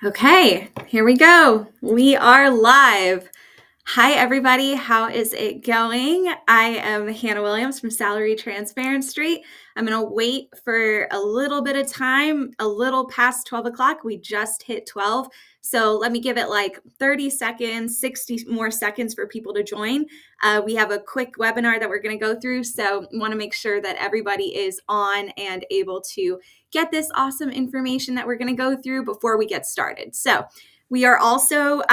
Okay, here we go. We are live. Hi, everybody. How is it going? I am Hannah Williams from Salary Transparent Street. I'm going to wait for a little bit of time, a little past 12 o'clock. We just hit 12. So let me give it like 30 seconds, 60 more seconds for people to join. We have a quick webinar that we're going to go through. So want to make sure that everybody is on and able to get this awesome information that we're going to go through before we get started. So we are also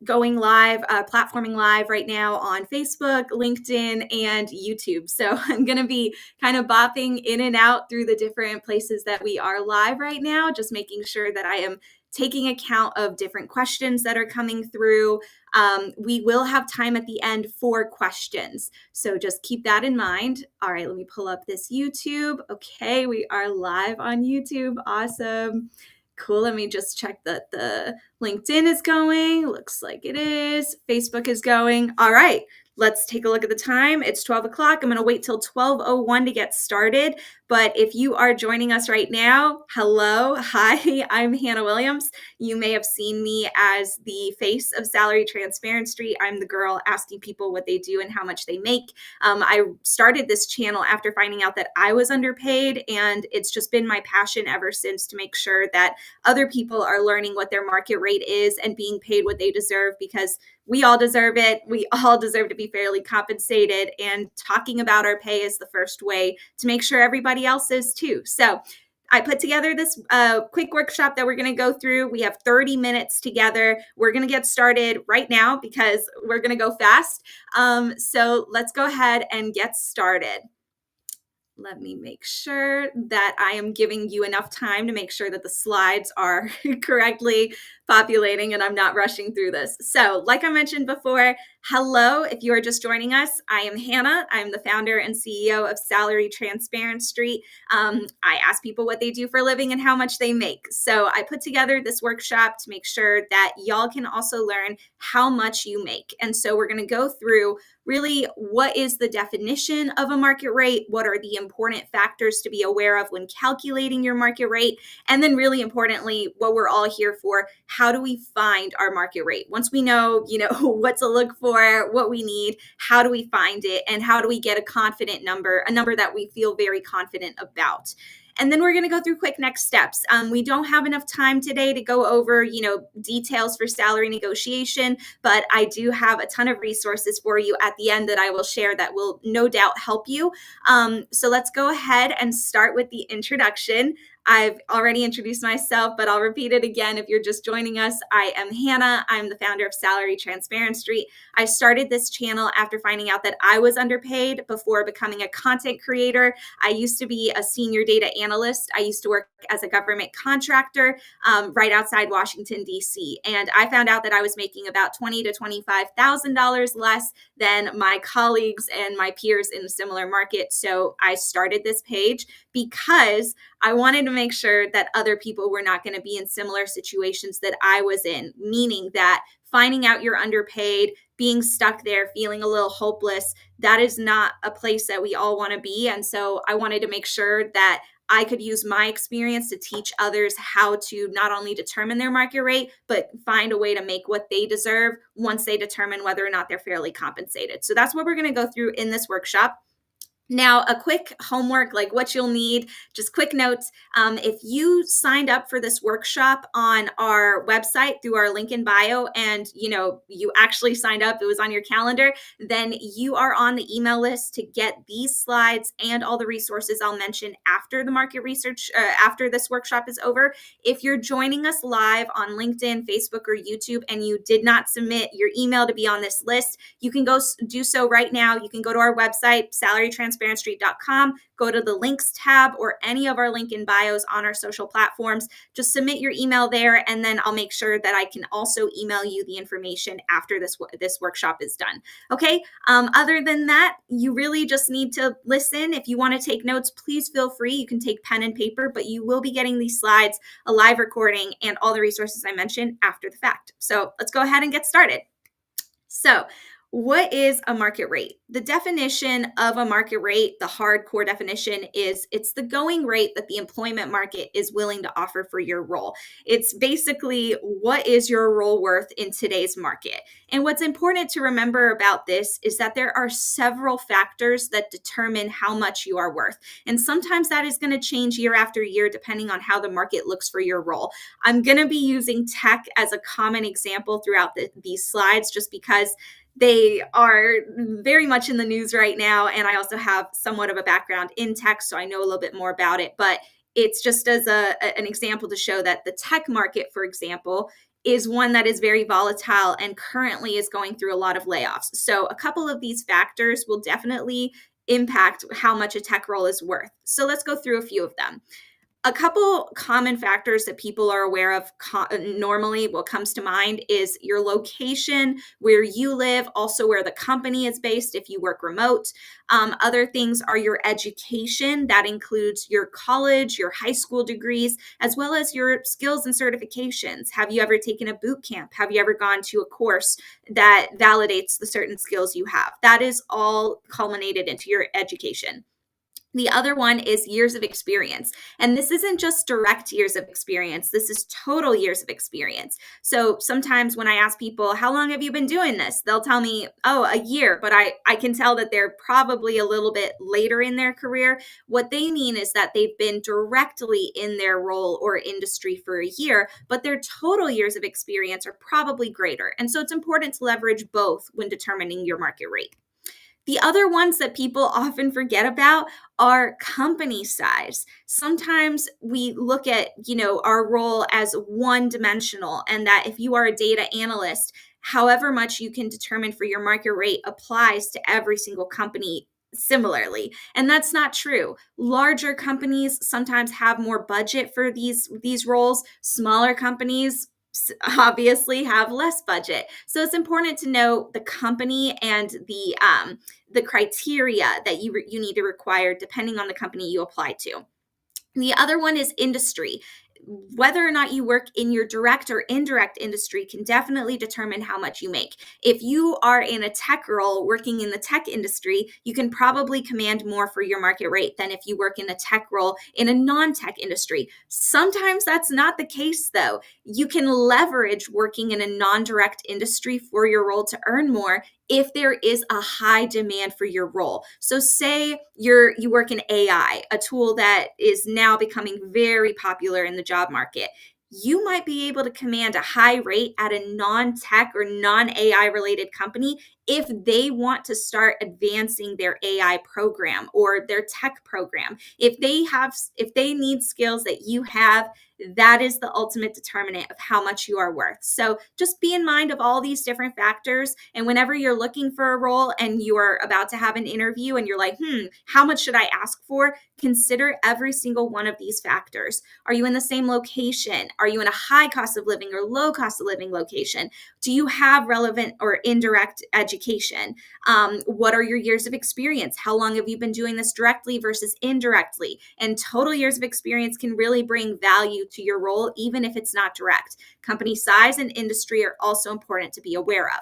going live, platforming live right now on Facebook, LinkedIn, and YouTube. So I'm going to be kind of bopping in and out through the different places that we are live right now, just making sure that I am taking account of different questions that are coming through. We will have time at the end for questions. So just keep that in mind. All right, let me pull up this YouTube. Okay, we are live on YouTube. Awesome. Cool. Let me just check that the LinkedIn is going. Looks like it is. Facebook is going. All right. Let's take a look at the time. It's 12 o'clock. I'm going to wait till 12:01 to get started. But if you are joining us right now, hello. Hi, I'm Hannah Williams. You may have seen me as the face of Salary Transparent Street. I'm the girl asking people what they do and how much they make. I started this channel after finding out that I was underpaid, and it's just been my passion ever since to make sure that other people are learning what their market rate is and being paid what they deserve, because we all deserve it. We all deserve to be fairly compensated, and talking about our pay is the first way to make sure everybody else is too. So I put together this quick workshop that we're going to go through. We have 30 minutes together. We're going to get started right now because we're going to go fast. So let's go ahead and get started. Let me make sure that I am giving you enough time to make sure that the slides are correctly populating and I'm not rushing through this. So like I mentioned before, hello, if you are just joining us, I am Hannah. I'm the founder and CEO of Salary Transparent Street. I ask people what they do for a living and how much they make. So I put together this workshop to make sure that y'all can also learn how much you make. And so we're going to go through really what is the definition of a market rate, what are the important factors to be aware of when calculating your market rate, and then really importantly, what we're all here for, how do we find our market rate? Once we know, what to look for, what we need, how do we find it, and how do we get a confident number, a number that we feel very confident about? And then we're going to go through quick next steps. We don't have enough time today to go over, details for salary negotiation, but I do have a ton of resources for you at the end that I will share that will no doubt help you. So let's go ahead and start with the introduction. I've already introduced myself, but I'll repeat it again if you're just joining us. I am Hannah. I'm the founder of Salary Transparent Street. I started this channel after finding out that I was underpaid before becoming a content creator. I used to be a senior data analyst. I used to work as a government contractor right outside Washington, D.C. And I found out that I was making about $20,000 to $25,000 less than my colleagues and my peers in a similar market. So I started this page because I wanted to make sure that other people were not going to be in similar situations that I was in, meaning that finding out you're underpaid, being stuck there, feeling a little hopeless, that is not a place that we all want to be. And so I wanted to make sure that I could use my experience to teach others how to not only determine their market rate, but find a way to make what they deserve once they determine whether or not they're fairly compensated. So that's what we're going to go through in this workshop. Now, a quick homework, like what you'll need, just quick notes. If you signed up for this workshop on our website through our link in bio and, you actually signed up, it was on your calendar, then you are on the email list to get these slides and all the resources I'll mention after the market research, after this workshop is over. If you're joining us live on LinkedIn, Facebook, or YouTube, and you did not submit your email to be on this list, you can go do so right now. You can go to our website, salarytransparentstreet.com, go to the links tab or any of our link in bios on our social platforms. Just submit your email there, and then I'll make sure that I can also email you the information after this workshop is done. Okay. Other than that, you really just need to listen. If you want to take notes, please feel free. You can take pen and paper, but you will be getting these slides, a live recording, and all the resources I mentioned after the fact. So let's go ahead and get started. So What is a market rate? The definition of a market rate, the hardcore definition, is it's the going rate that the employment market is willing to offer for your role. It's basically what is your role worth in today's market. And what's important to remember about this is that there are several factors that determine how much you are worth. And sometimes that is going to change year after year depending on how the market looks for your role. I'm going to be using tech as a common example throughout these slides just because they are very much in the news right now. And I also have somewhat of a background in tech, so I know a little bit more about it. But it's just as an example to show that the tech market, for example, is one that is very volatile and currently is going through a lot of layoffs. So a couple of these factors will definitely impact how much a tech role is worth. So let's go through a few of them. A couple common factors that people are aware of normally, what comes to mind is your location, where you live, also where the company is based if you work remote. Other things are your education. That includes your college, your high school degrees, as well as your skills and certifications. Have you ever taken a boot camp? Have you ever gone to a course that validates the certain skills you have? That is all culminated into your education. The other one is years of experience. And this isn't just direct years of experience, this is total years of experience. So sometimes when I ask people, how long have you been doing this? They'll tell me, oh, a year, but I can tell that they're probably a little bit later in their career. What they mean is that they've been directly in their role or industry for a year, but their total years of experience are probably greater. And so it's important to leverage both when determining your market rate. The other ones that people often forget about are company size. Sometimes we look at, our role as one dimensional, and that if you are a data analyst, however much you can determine for your market rate applies to every single company similarly. And that's not true. Larger companies sometimes have more budget for these roles. Smaller companies obviously have less budget. So it's important to know the company and the criteria that you need to require depending on the company you apply to. The other one is industry. Whether or not you work in your direct or indirect industry can definitely determine how much you make. If you are in a tech role working in the tech industry, you can probably command more for your market rate than if you work in a tech role in a non-tech industry. Sometimes that's not the case though. You can leverage working in a non-direct industry for your role to earn more if there is a high demand for your role. So say you work in AI, a tool that is now becoming very popular in the job market. You might be able to command a high rate at a non-tech or non-AI related company if they want to start advancing their AI program or their tech program. If they need skills that you have, that is the ultimate determinant of how much you are worth. So just be in mind of all these different factors. And whenever you're looking for a role and you are about to have an interview and you're like, how much should I ask for? Consider every single one of these factors. Are you in the same location? Are you in a high cost of living or low cost of living location? Do you have relevant or indirect education? What are your years of experience? How long have you been doing this directly versus indirectly? And total years of experience can really bring value to your role, even if it's not direct. Company size and industry are also important to be aware of.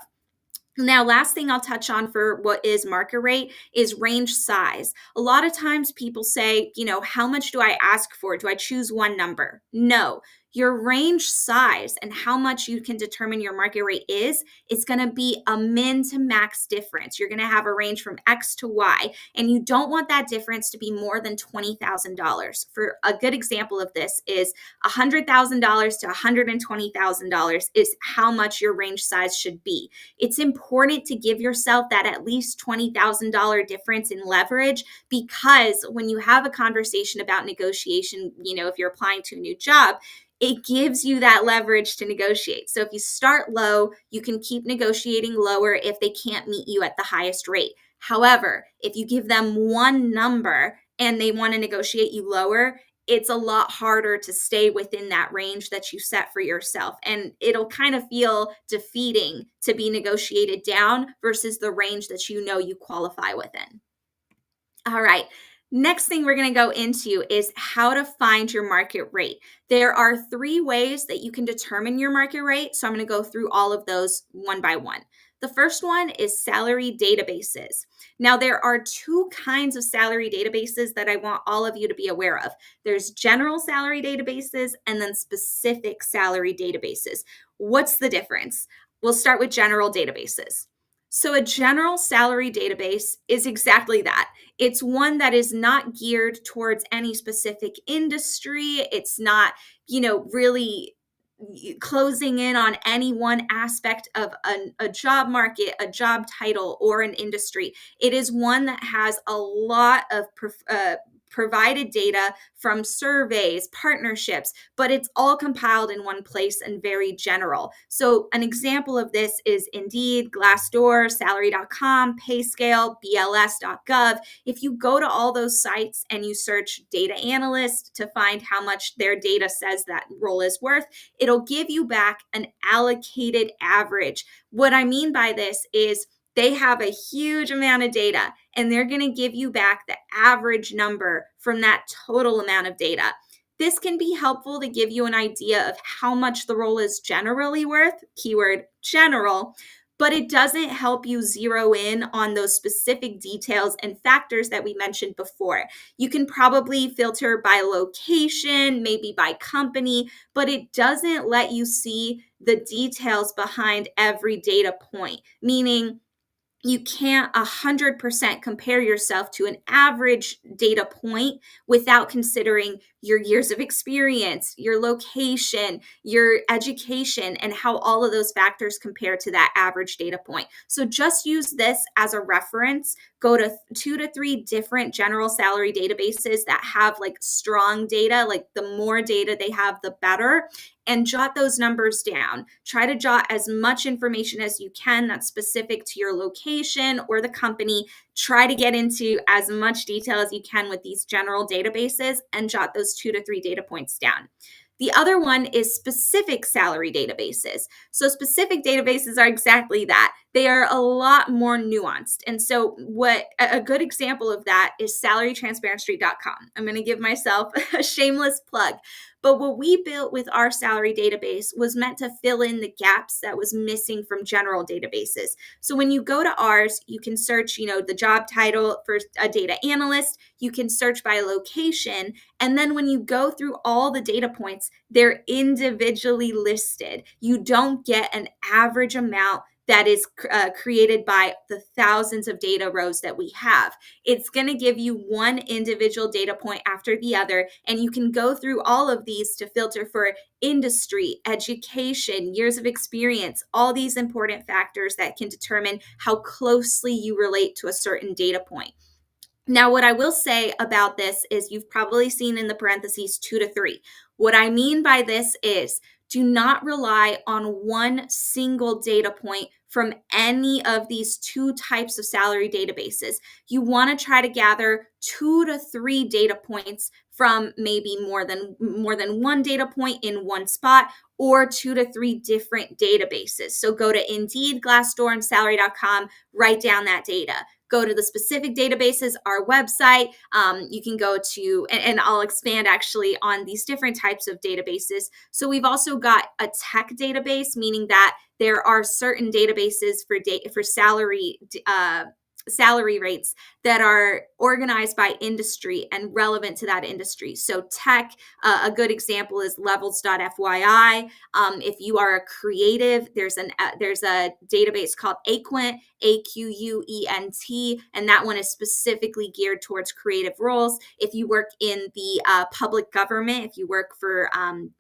Now, last thing I'll touch on for what is market rate is range size. A lot of times people say, how much do I ask for? Do I choose one number? No. Your range size and how much you can determine your market rate is going to be a min to max difference. You're going to have a range from X to Y, and you don't want that difference to be more than $20,000. For a good example of this is $100,000 to $120,000 is how much your range size should be. It's important to give yourself that at least $20,000 difference in leverage, because when you have a conversation about negotiation, if you're applying to a new job, it gives you that leverage to negotiate. So if you start low, you can keep negotiating lower if they can't meet you at the highest rate. However, if you give them one number and they want to negotiate you lower, it's a lot harder to stay within that range that you set for yourself. And it'll kind of feel defeating to be negotiated down versus the range that you qualify within. All right. Next thing we're going to go into is how to find your market rate. There are 3 ways that you can determine your market rate. So I'm going to go through all of those one by one. The first one is salary databases. Now, there are two kinds of salary databases that I want all of you to be aware of. There's general salary databases and then specific salary databases. What's the difference? We'll start with general databases. So a general salary database is exactly that. It's one that is not geared towards any specific industry. It's not, really closing in on any one aspect of a job market, a job title, or an industry. It is one that has a lot of provided data from surveys, partnerships, but it's all compiled in one place and very general. So an example of this is Indeed, Glassdoor, Salary.com, PayScale, BLS.gov. If you go to all those sites and you search data analyst to find how much their data says that role is worth, it'll give you back an allocated average. What I mean by this is they have a huge amount of data and they're going to give you back the average number from that total amount of data. This can be helpful to give you an idea of how much the role is generally worth, keyword general, but it doesn't help you zero in on those specific details and factors that we mentioned before. You can probably filter by location, maybe by company, but it doesn't let you see the details behind every data point, meaning you can't 100% compare yourself to an average data point without considering your years of experience, your location, your education, and how all of those factors compare to that average data point. So just use this as a reference. Go to 2 to 3 different general salary databases that have like strong data, like the more data they have, the better, and jot those numbers down. Try to jot as much information as you can that's specific to your location or the company. Try to get into as much detail as you can with these general databases and jot those 2 to 3 data points down. The other one is specific salary databases. So specific databases are exactly that. They are a lot more nuanced. And so what a good example of that is salarytransparency.com. I'm going to give myself a shameless plug. But what we built with our salary database was meant to fill in the gaps that was missing from general databases. So when you go to ours, you can search, the job title for a data analyst. You can search by location. And then when you go through all the data points, they're individually listed. You don't get an average amount that is created by the thousands of data rows that we have. It's going to give you one individual data point after the other, and you can go through all of these to filter for industry, education, years of experience, all these important factors that can determine how closely you relate to a certain data point. Now, what I will say about this is you've probably seen in the parentheses 2 to 3. What I mean by this is do not rely on one single data point from any of these two types of salary databases. You want to try to gather 2 to 3 data points from maybe more than one data point in one spot, or 2 to 3 different databases. So go to Indeed, Glassdoor, and Salary.com, write down that data. Go to the specific databases, our website. You can go to, and I'll expand actually on these different types of databases. So we've also got a tech database, meaning that there are certain databases for salary rates that are organized by industry and relevant to that industry. So tech, a good example is levels.fyi. If you are a creative, there's a database called Aquent, AQUENT, and that one is specifically geared towards creative roles. If you work in the public government, if you work for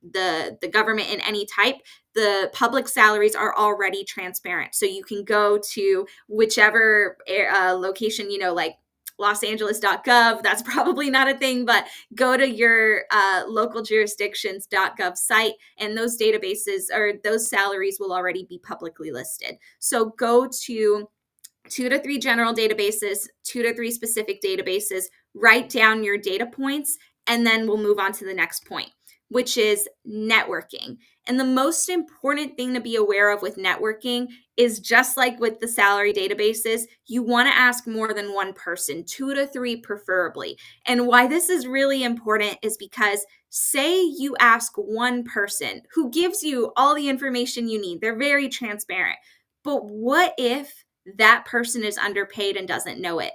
the government in any type, the public salaries are already transparent. So you can go to whichever location, like losangeles.gov. That's probably not a thing, but go to your local jurisdictions.gov site, and those databases or those salaries will already be publicly listed. So go to 2 to 3 general databases, 2 to 3 specific databases, write down your data points, and then we'll move on to the next point, which is networking. And the most important thing to be aware of with networking is just like with the salary databases, you want to ask more than one person, 2 to 3 preferably. And why this is really important is because say you ask one person who gives you all the information you need. They're very transparent. But what if that person is underpaid and doesn't know it?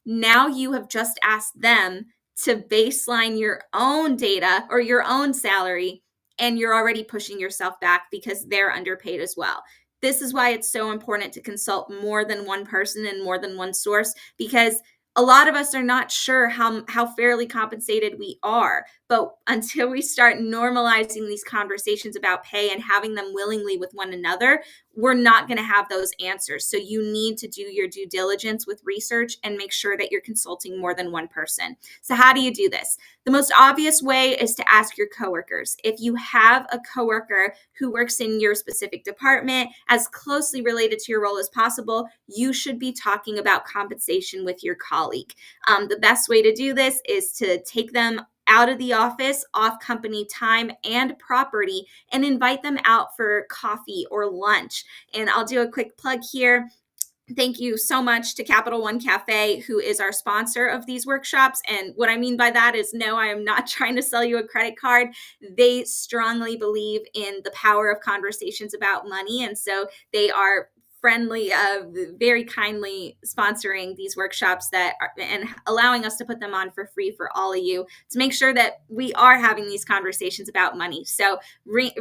Now you have just asked them to baseline your own data or your own salary, and you're already pushing yourself back because they're underpaid as well. This is why it's so important to consult more than one person and more than one source, because a lot of us are not sure how fairly compensated we are. But until we start normalizing these conversations about pay and having them willingly with one another, we're not going to have those answers. So you need to do your due diligence with research and make sure that you're consulting more than one person. So how do you do this? The most obvious way is to ask your coworkers. If you have a coworker who works in your specific department, as closely related to your role as possible, you should be talking about compensation with your colleague. The best way to do this is to take them out of the office, off company time and property, and invite them out for coffee or lunch. And I'll do a quick plug here. Thank you so much to Capital One Cafe, who is our sponsor of these workshops. And what I mean by that is, no, I am not trying to sell you a credit card. They strongly believe in the power of conversations about money. And so they are friendly, very kindly sponsoring these workshops and allowing us to put them on for free for all of you to make sure that we are having these conversations about money. So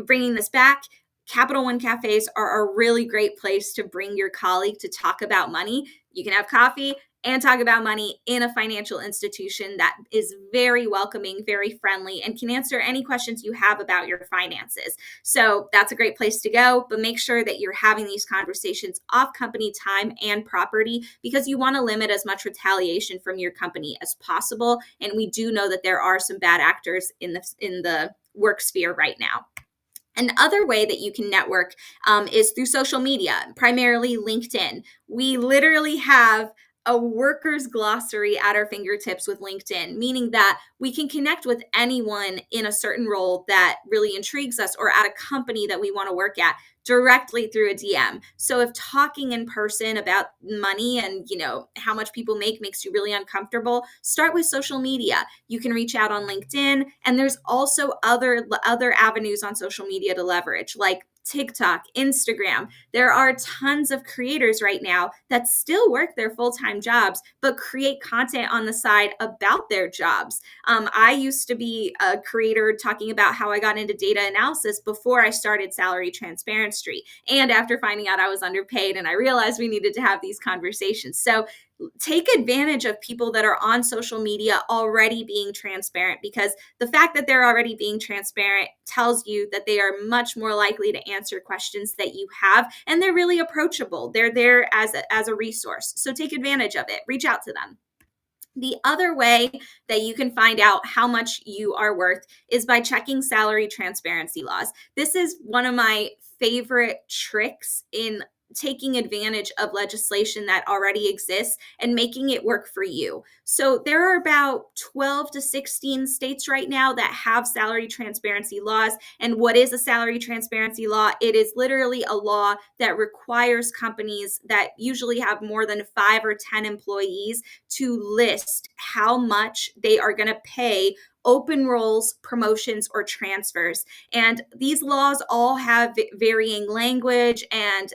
bringing this back, Capital One cafes are a really great place to bring your colleague to talk about money. You can have coffee and talk about money in a financial institution that is very welcoming, very friendly, and can answer any questions you have about your finances. So that's a great place to go, but make sure that you're having these conversations off company time and property, because you want to limit as much retaliation from your company as possible. And we do know that there are some bad actors in the work sphere right now. Another way that you can network is through social media, primarily LinkedIn. We literally have a worker's glossary at our fingertips with LinkedIn, meaning that we can connect with anyone in a certain role that really intrigues us or at a company that we want to work at directly through a DM. So if talking in person about money and how much people make makes you really uncomfortable, start with social media. You can reach out on LinkedIn, and there's also other avenues on social media to leverage, like TikTok, Instagram. There are tons of creators right now that still work their full-time jobs, but create content on the side about their jobs. I used to be a creator talking about how I got into data analysis before I started Salary Transparency, and after finding out I was underpaid, and I realized we needed to have these conversations. So take advantage of people that are on social media already being transparent, because the fact that they're already being transparent tells you that they are much more likely to answer questions that you have, and they're really approachable. They're there as a resource. So take advantage of it. Reach out to them. The other way that you can find out how much you are worth is by checking salary transparency laws. This is one of my favorite tricks in taking advantage of legislation that already exists and making it work for you. So there are about 12 to 16 states right now that have salary transparency laws. And what is a salary transparency law? It is literally a law that requires companies that usually have more than 5 or 10 employees to list how much they are going to pay open roles, promotions, or transfers. And these laws all have varying language and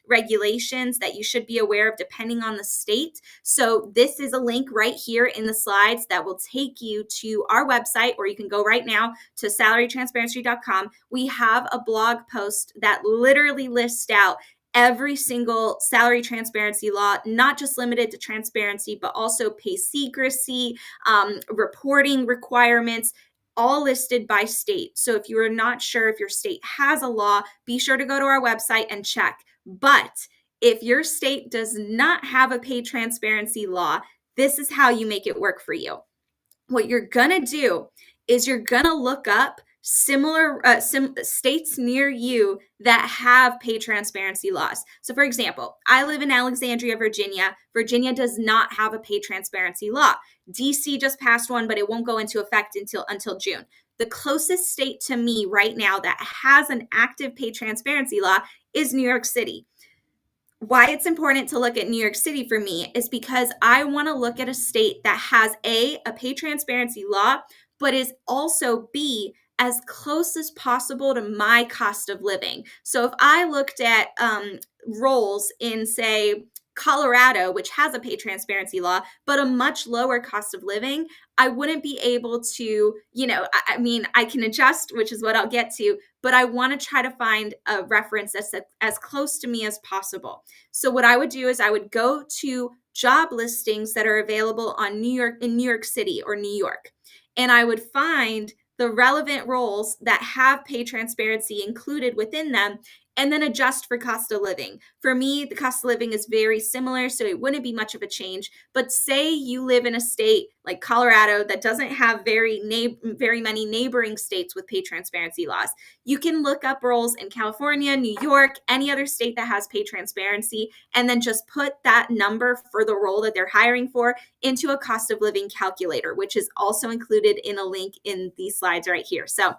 regulations that you should be aware of depending on the state. So this is a link right here in the slides that will take you to our website, or you can go right now to salarytransparency.com. We have a blog post that literally lists out every single salary transparency law, not just limited to transparency, but also pay secrecy, reporting requirements, all listed by state. So if you are not sure if your state has a law, be sure to go to our website and check. But if your state does not have a pay transparency law, this is how you make it work for you. What you're gonna do is you're gonna look up similar states near you that have pay transparency laws. So for example, I live in Alexandria, Virginia. Virginia does not have a pay transparency law. DC just passed one, but it won't go into effect until June. The closest state to me right now that has an active pay transparency law is New York City. Why it's important to look at New York City for me is because I want to look at a state that has a pay transparency law, but is also B, as close as possible to my cost of living. So if I looked at roles in, say, Colorado, which has a pay transparency law, but a much lower cost of living, I wouldn't be able to, I mean, I can adjust, which is what I'll get to, but I want to try to find a reference that's as close to me as possible. So what I would do is I would go to job listings that are available in New York City or New York, and I would find the relevant roles that have pay transparency included within them, and then adjust for cost of living. For me, the cost of living is very similar, so it wouldn't be much of a change. But say you live in a state like Colorado that doesn't have very many neighboring states with pay transparency laws. You can look up roles in California, New York, any other state that has pay transparency, and then just put that number for the role that they're hiring for into a cost of living calculator, which is also included in a link in these slides right here. So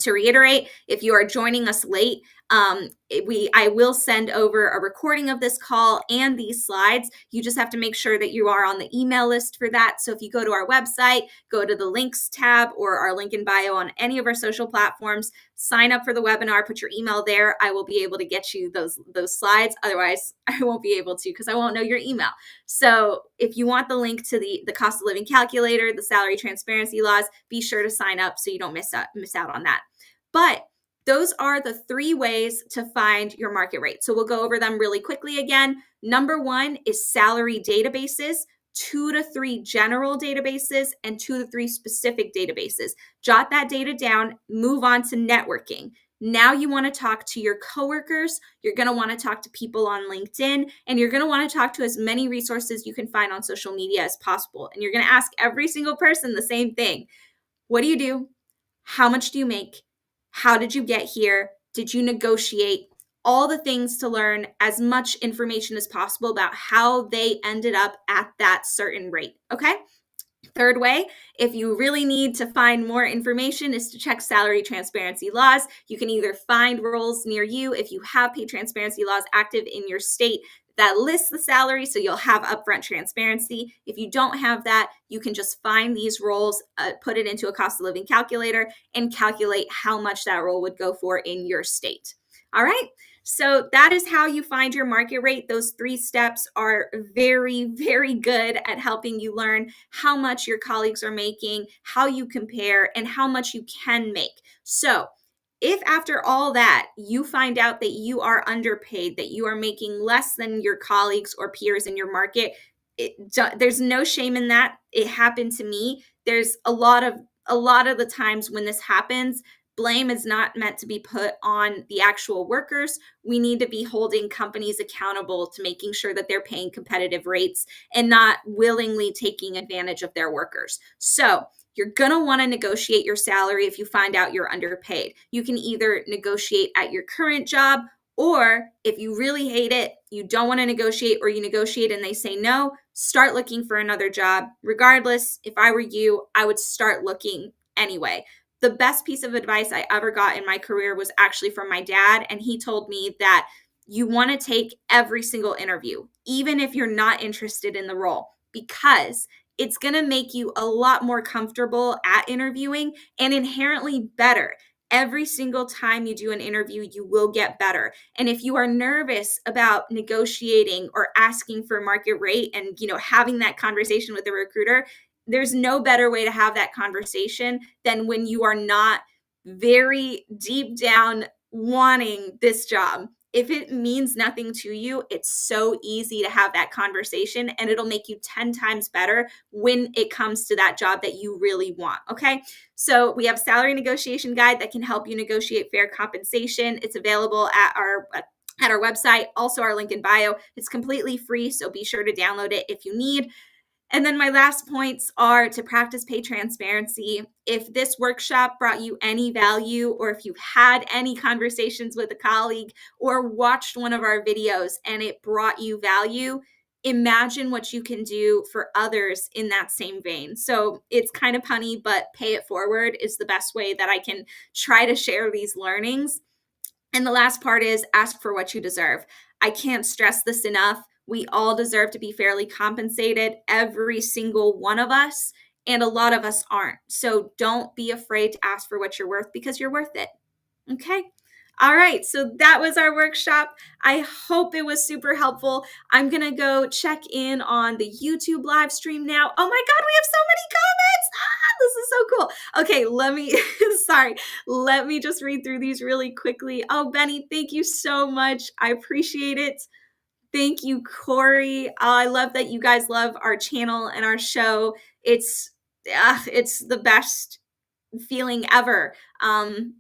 to reiterate, if you are joining us late, I will send over a recording of this call and these slides. You just have to make sure that you are on the email list for that. So if you go to our website, go to the links tab or our link in bio on any of our social platforms, sign up for the webinar, put your email there. I will be able to get you those slides. Otherwise, I won't be able to because I won't know your email. So if you want the link to the cost of living calculator, the salary transparency laws, be sure to sign up so you don't miss out on that. But those are the 3 ways to find your market rate. So we'll go over them really quickly again. Number 1 is salary databases, 2 to 3 general databases, and 2 to 3 specific databases. Jot that data down, move on to networking. Now you want to talk to your coworkers, you're going to want to talk to people on LinkedIn, and you're going to want to talk to as many resources you can find on social media as possible. And you're going to ask every single person the same thing. What do you do? How much do you make? How did you get here? Did you negotiate? All the things to learn as much information as possible about how they ended up at that certain rate. Okay? Third way, if you really need to find more information, is to check salary transparency laws. You can either find roles near you if you have pay transparency laws active in your state that lists the salary, so you'll have upfront transparency. If you don't have that, you can just find these roles, put it into a cost of living calculator, and calculate how much that role would go for in your state. All right. So that is how you find your market rate. Those 3 steps are very, very good at helping you learn how much your colleagues are making, how you compare, and how much you can make. So if after all that you find out that you are underpaid, that you are making less than your colleagues or peers in your market, there's no shame in that. It happened to me. There's a lot of the times when this happens, blame is not meant to be put on the actual workers. We need to be holding companies accountable to making sure that they're paying competitive rates and not willingly taking advantage of their workers. So you're going to want to negotiate your salary if you find out you're underpaid. You can either negotiate at your current job, or if you really hate it, you don't want to negotiate, or you negotiate and they say no, start looking for another job. Regardless, if I were you, I would start looking anyway. The best piece of advice I ever got in my career was actually from my dad. And he told me that you want to take every single interview, even if you're not interested in the role, because it's going to make you a lot more comfortable at interviewing and inherently better. Every single time you do an interview, you will get better. And if you are nervous about negotiating or asking for market rate and, having that conversation with a recruiter, there's no better way to have that conversation than when you are not very deep down wanting this job. If it means nothing to you, it's so easy to have that conversation, and it'll make you 10 times better when it comes to that job that you really want. Okay. So we have a salary negotiation guide that can help you negotiate fair compensation. It's available at our website, also our link in bio. It's completely free, so be sure to download it if you need. And then my last points are to practice pay transparency. If this workshop brought you any value, or if you've had any conversations with a colleague or watched one of our videos and it brought you value, imagine what you can do for others in that same vein. So it's kind of punny, but pay it forward is the best way that I can try to share these learnings. And the last part is ask for what you deserve. I can't stress this enough. We all deserve to be fairly compensated, every single one of us, and a lot of us aren't. So don't be afraid to ask for what you're worth, because you're worth it. Okay. All right, so that was our workshop. I hope it was super helpful. I'm gonna go check in on the YouTube live stream now. Oh my God, we have so many comments. This is so cool. Okay, let me, sorry, let me just read through these really quickly. Oh, Benny, thank you so much. I appreciate it. Thank you, Corey. I love that you guys love our channel and our show. It's the best feeling ever. I'm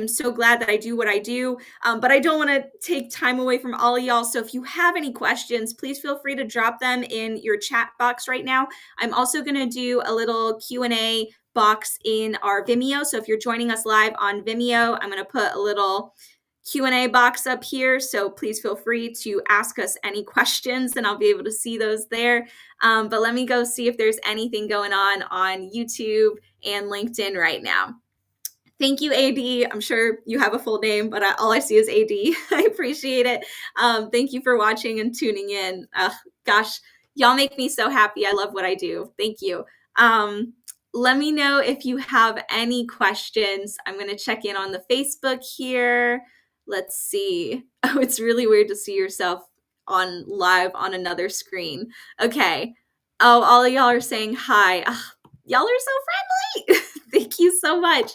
so glad that I do what I do, but I don't want to take time away from all of y'all. So if you have any questions, please feel free to drop them in your chat box right now. I'm also going to do a little Q&A box in our Vimeo. So if you're joining us live on Vimeo, I'm going to put a little Q&A box up here. So please feel free to ask us any questions and I'll be able to see those there. But let me go see if there's anything going on YouTube and LinkedIn right now. Thank you, AD. I'm sure you have a full name, but all I see is AD. I appreciate it. Thank you for watching and tuning in. Gosh, y'all make me so happy. I love what I do. Thank you. Let me know if you have any questions. I'm going to check in on the Facebook here. Let's see. Oh, it's really weird to see yourself on live on another screen. Okay. Oh, all of y'all are saying hi. Y'all are so friendly. Thank you so much.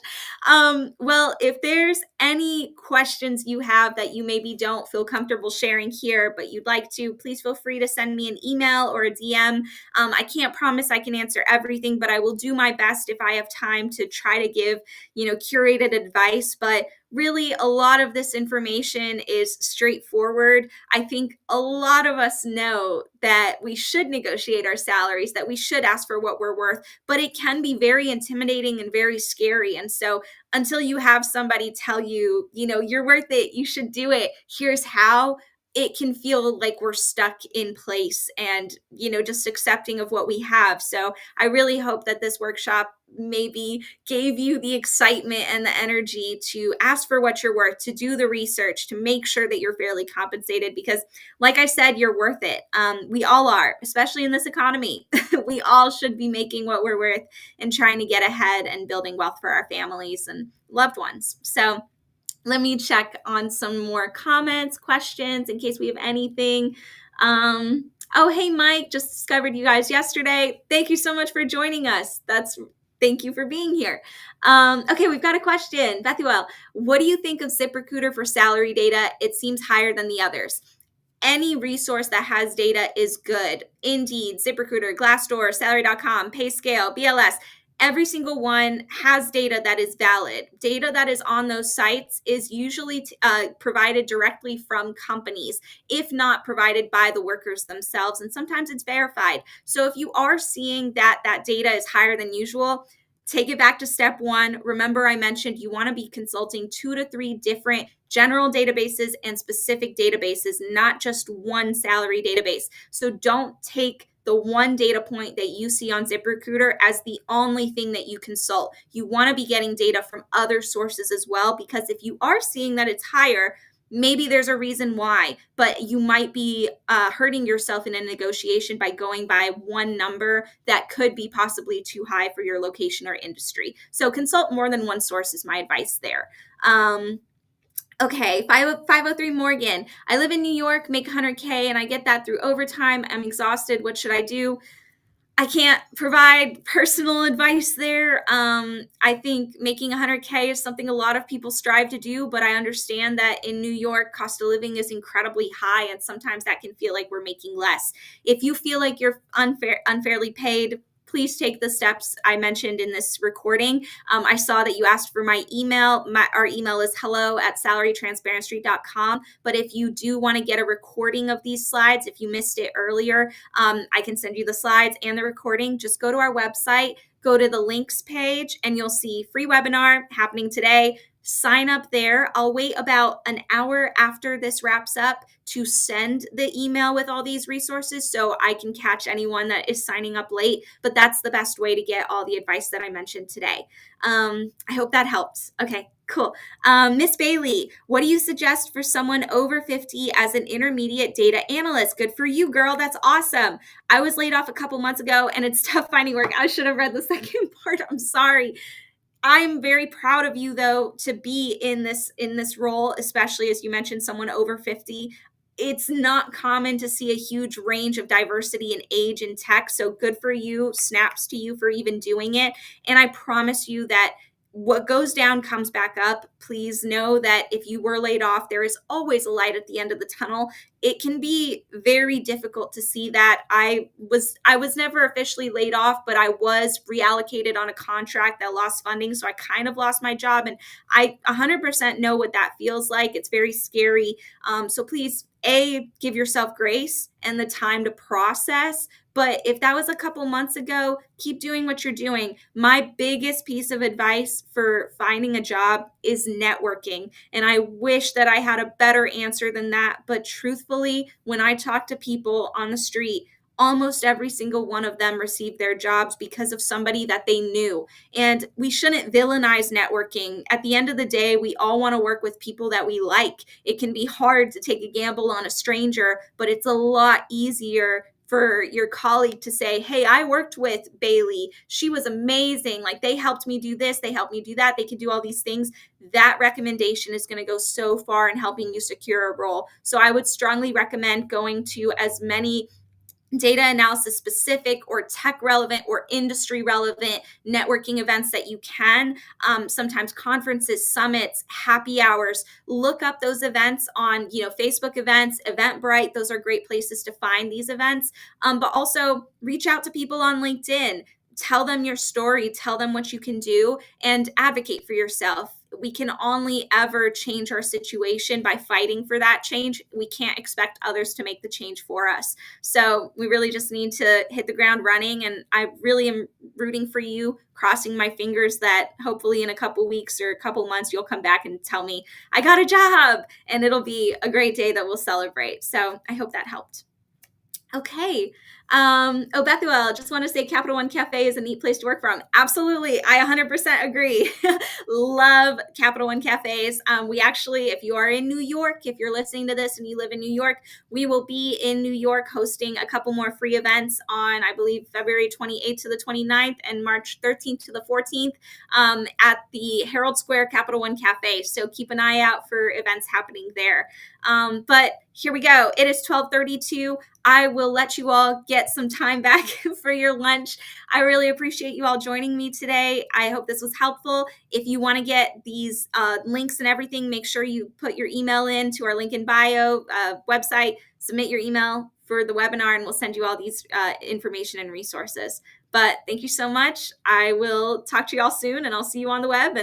Well, if there's any questions you have that you maybe don't feel comfortable sharing here, but you'd like to, please feel free to send me an email or a DM. I can't promise I can answer everything, but I will do my best if I have time to try to give, curated advice. But really, a lot of this information is straightforward. I think a lot of us know that we should negotiate our salaries, that we should ask for what we're worth, but it can be very intimidating and very scary. And so until you have somebody tell you, you're worth it, you should do it, here's how, it can feel like we're stuck in place and, just accepting of what we have. So I really hope that this workshop maybe gave you the excitement and the energy to ask for what you're worth, to do the research, to make sure that you're fairly compensated, because like I said, you're worth it. We all are, especially in this economy. We all should be making what we're worth and trying to get ahead and building wealth for our families and loved ones. So let me check on some more comments, questions, in case we have anything. Oh, hey, Mike, just discovered you guys yesterday. Thank you so much for joining us. Thank you for being here. Okay, we've got a question. Bethuel, what do you think of ZipRecruiter for salary data? It seems higher than the others. Any resource that has data is good. Indeed, ZipRecruiter, Glassdoor, Salary.com, PayScale, BLS. Every single one has data that is valid. Data that is on those sites is usually provided directly from companies, if not provided by the workers themselves, and sometimes it's verified. So if you are seeing that data is higher than usual, take it back to step one. Remember, I mentioned you want to be consulting 2 to 3 different general databases and specific databases, not just one salary database. So don't take the one data point that you see on ZipRecruiter as the only thing that you consult. You want to be getting data from other sources as well, because if you are seeing that it's higher, maybe there's a reason why, but you might be hurting yourself in a negotiation by going by one number that could be possibly too high for your location or industry. So consult more than one source is my advice there. Okay, 503 Morgan. I live in New York, make 100K, and I get that through overtime. I'm exhausted. What should I do? I can't provide personal advice there. I think making 100K is something a lot of people strive to do, but I understand that in New York, cost of living is incredibly high, and sometimes that can feel like we're making less. If you feel like you're unfairly paid, please take the steps I mentioned in this recording. I saw that you asked for my email. Our email is hello@salarytransparentstreet.com. But if you do want to get a recording of these slides, if you missed it earlier, I can send you the slides and the recording. Just go to our website, go to the links page, and you'll see free webinar happening today. Sign up there. I'll wait about an hour after this wraps up to send the email with all these resources so I can catch anyone that is signing up late. But that's the best way to get all the advice that I mentioned today. I hope that helps. Okay, cool. Miss Bailey, what do you suggest for someone over 50 as an intermediate data analyst? Good for you, girl. That's awesome. I was laid off a couple months ago and it's tough finding work. I should have read the second part. I'm sorry. I'm very proud of you though to be in this role, especially as you mentioned someone over 50. It's not common to see a huge range of diversity in age in tech, so good for you. Snaps to you for even doing it. And I promise you that what goes down comes back up. Please know that if you were laid off, there is always a light at the end of the tunnel. It can be very difficult to see that. I was never officially laid off, but I was reallocated on a contract that lost funding, so I kind of lost my job, and I 100% know what that feels like. It's very scary. So please, give yourself grace and the time to process. But if that was a couple months ago, keep doing what you're doing. My biggest piece of advice for finding a job is networking. And I wish that I had a better answer than that. But truthfully, when I talk to people on the street, almost every single one of them received their jobs because of somebody that they knew. And we shouldn't villainize networking. At the end of the day, we all want to work with people that we like. It can be hard to take a gamble on a stranger, but it's a lot easier for your colleague to say, hey, I worked with Bailey. She was amazing. Like, they helped me do this, they helped me do that, they could do all these things. That recommendation is going to go so far in helping you secure a role. So I would strongly recommend going to as many data analysis specific or tech relevant or industry relevant networking events that you can. Sometimes conferences, summits, happy hours. Look up those events on Facebook events, Eventbrite. Those are great places to find these events. But also reach out to people on LinkedIn. Tell them your story, tell them what you can do, and advocate for yourself. We can only ever change our situation by fighting for that change. We can't expect others to make the change for us. So we really just need to hit the ground running. And I really am rooting for you, crossing my fingers that hopefully in a couple weeks or a couple months, you'll come back and tell me, I got a job. And it'll be a great day that we'll celebrate. So I hope that helped. Okay. Bethuel, just want to say Capital One Cafe is a neat place to work from. Absolutely. I 100% agree. Love Capital One Cafes. We actually, if you are in New York, if you're listening to this and you live in New York, we will be in New York hosting a couple more free events on, I believe, February 28th to the 29th and March 13th to the 14th at the Herald Square Capital One Cafe. So keep an eye out for events happening there. But here we go. It is 12:32. I will let you all get some time back for your lunch. I really appreciate you all joining me today. I hope this was helpful. If you want to get these links and everything, make sure you put your email in to our link in bio website, submit your email for the webinar, and we'll send you all these information and resources. But thank you so much. I will talk to you all soon, and I'll see you on the web.